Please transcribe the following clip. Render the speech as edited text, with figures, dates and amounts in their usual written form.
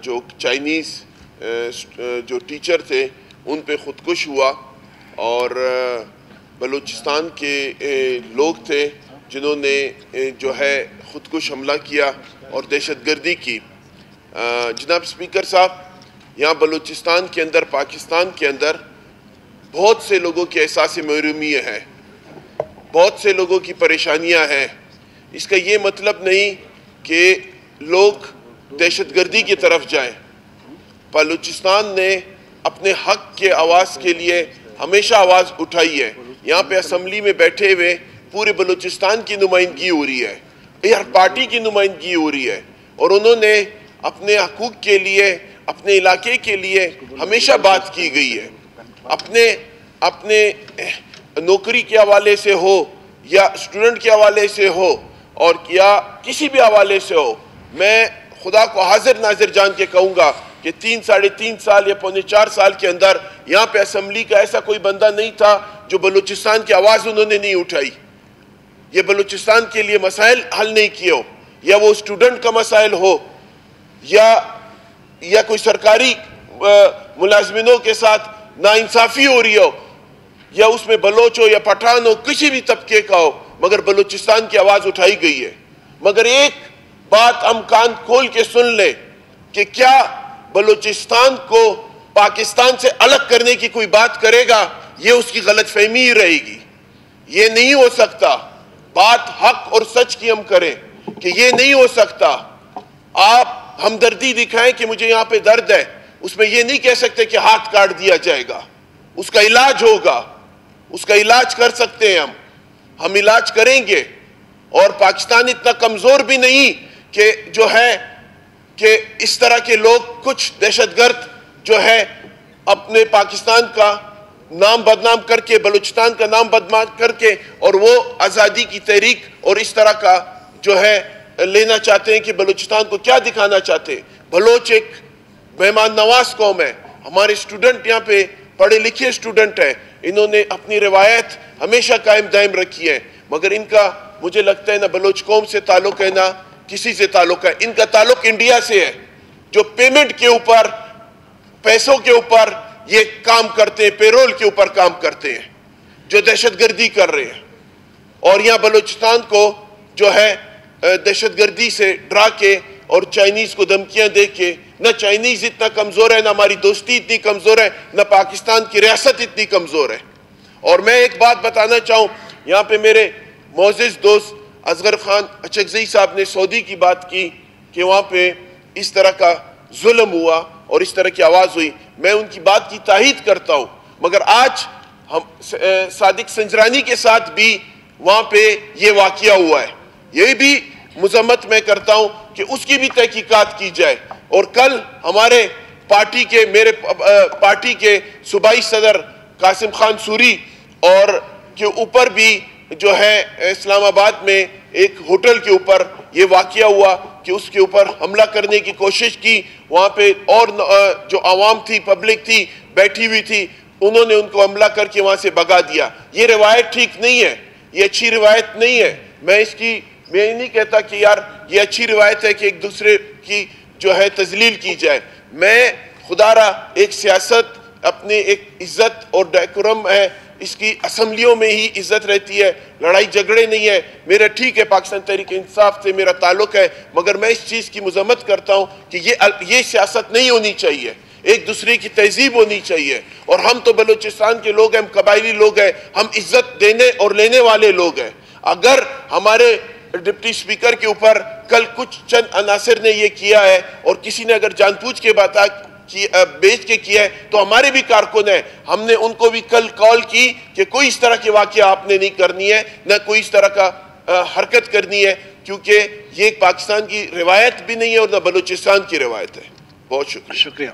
جو چائنیز جو ٹیچر تھے ان پہ خودکش ہوا، اور بلوچستان کے لوگ تھے جنہوں نے جو ہے خودکش حملہ کیا اور دہشت گردی کی۔ جناب اسپیکر صاحب، یہاں بلوچستان کے اندر، پاکستان کے اندر بہت سے لوگوں کے احساس محرومیت ہے، بہت سے لوگوں کی پریشانیاں ہیں۔ اس کا یہ مطلب نہیں کہ لوگ دہشت گردی کی طرف جائیں۔ بلوچستان نے اپنے حق کے آواز کے لیے ہمیشہ آواز اٹھائی ہے۔ یہاں پہ اسمبلی میں بیٹھے ہوئے پورے بلوچستان کی نمائندگی ہو رہی ہے، ہر پارٹی کی نمائندگی ہو رہی ہے، اور انہوں نے اپنے حقوق کے لیے، اپنے علاقے کے لیے ہمیشہ بات کی گئی ہے۔ اپنے نوکری کے حوالے سے ہو یا اسٹوڈنٹ کے حوالے سے ہو اور یا کسی بھی حوالے سے ہو، میں خدا کو حاضر ناظر جان کے کہوں گا کہ 3-3.5 سال یا 3.25 سال کے اندر یہاں پہ اسمبلی کا ایسا کوئی بندہ نہیں تھا جو بلوچستان کی آواز انہوں نے نہیں اٹھائی، یہ بلوچستان کے لیے مسائل حل نہیں کیے ہو، یا وہ اسٹوڈنٹ کا مسائل ہو یا کوئی سرکاری ملازمینوں کے ساتھ ناانصافی ہو رہی ہو، یا اس میں بلوچ ہو یا پٹھان ہو، کسی بھی طبقے کا ہو، مگر بلوچستان کی آواز اٹھائی گئی ہے۔ مگر ایک بات ہم کان کھول کے سن لیں کہ کیا بلوچستان کو پاکستان سے الگ کرنے کی کوئی بات کرے گا؟ یہ اس کی غلط فہمی ہی رہے گی۔ یہ نہیں ہو سکتا۔ بات حق اور سچ کی ہم کریں کہ یہ نہیں ہو سکتا۔ آپ ہمدردی دکھائیں کہ مجھے یہاں پہ درد ہے، اس میں یہ نہیں کہہ سکتے کہ ہاتھ کاٹ دیا جائے گا، اس کا علاج ہوگا، اس کا علاج کر سکتے ہیں ہم علاج کریں گے۔ اور پاکستان اتنا کمزور بھی نہیں کہ جو ہے کہ اس طرح کے لوگ، کچھ دہشت گرد جو ہے اپنے پاکستان کا نام بدنام کر کے، بلوچستان کا نام بدنام کر کے، اور وہ آزادی کی تحریک اور اس طرح کا جو ہے لینا چاہتے ہیں کہ بلوچستان کو کیا دکھانا چاہتے ہیں۔ بلوچ ایک مہمان نواز قوم ہے، ہمارے اسٹوڈنٹ یہاں پہ پڑھے لکھے اسٹوڈنٹ ہیں، انہوں نے اپنی روایت ہمیشہ قائم دائم رکھی ہے، مگر ان کا مجھے لگتا ہے نہ بلوچ قوم سے تعلق ہے نہ کسی سے تعلق ہے۔ ان کا تعلق انڈیا سے ہے، جو پیمنٹ کے اوپر، پیسوں کے اوپر یہ کام کرتے ہیں، پیرول کے اوپر کام کرتے ہیں، جو دہشت گردی کر رہے ہیں، اور یہاں بلوچستان کو جو ہے دہشت گردی سے ڈرا کے اور چائنیز کو دھمکیاں دے کے، نہ چائنیز اتنا کمزور ہے، نہ ہماری دوستی اتنی کمزور ہے، نہ پاکستان کی ریاست اتنی کمزور ہے۔ اور میں ایک بات بتانا چاہوں، یہاں پہ میرے معزز دوست اصغر خان اچکزئی صاحب نے سعودی کی بات کی کہ وہاں پہ اس طرح کا ظلم ہوا اور اس طرح کی آواز ہوئی، میں ان کی بات کی تائید کرتا ہوں، مگر آج صادق سنجرانی کے ساتھ بھی وہاں پہ یہ واقعہ ہوا ہے، یہ بھی مذمت میں کرتا ہوں کہ اس کی بھی تحقیقات کی جائے۔ اور کل ہمارے میرے پارٹی کے صوبائی صدر قاسم خان سوری اور کے اوپر بھی جو ہے اسلام آباد میں ایک ہوٹل کے اوپر یہ واقعہ ہوا کہ اس کے اوپر حملہ کرنے کی کوشش کی، وہاں پہ اور جو عوام تھی، پبلک تھی، بیٹھی ہوئی تھی، انہوں نے ان کو حملہ کر کے وہاں سے بھگا دیا۔ یہ روایت ٹھیک نہیں ہے، یہ اچھی روایت نہیں ہے۔ میں یہ نہیں کہتا کہ یار یہ اچھی روایت ہے کہ ایک دوسرے کی جو ہے تذلیل کی جائے۔ میں خدا را ایک سیاست، اپنے ایک عزت اور ڈیکورم ہے، اس کی اسمبلیوں میں ہی عزت رہتی ہے، لڑائی جھگڑے نہیں ہے۔ میرا ٹھیک ہے پاکستان تحریک انصاف سے میرا تعلق ہے، مگر میں اس چیز کی مذمت کرتا ہوں کہ یہ سیاست نہیں ہونی چاہیے، ایک دوسرے کی تہذیب ہونی چاہیے۔ اور ہم تو بلوچستان کے لوگ ہیں، ہم قبائلی لوگ ہیں، ہم عزت دینے اور لینے والے لوگ ہیں۔ اگر ہمارے ڈپٹی سپیکر کے اوپر کل کچھ چند عناصر نے یہ کیا ہے اور کسی نے اگر جان پوچھ کے بیچ کے کیا ہے تو ہمارے بھی کارکن ہیں، ہم نے ان کو بھی کل کال کی کہ کوئی اس طرح کی واقعہ آپ نے نہیں کرنی ہے، نہ کوئی اس طرح کا حرکت کرنی ہے، کیونکہ یہ پاکستان کی روایت بھی نہیں ہے اور نہ بلوچستان کی روایت ہے۔ بہت شکریہ۔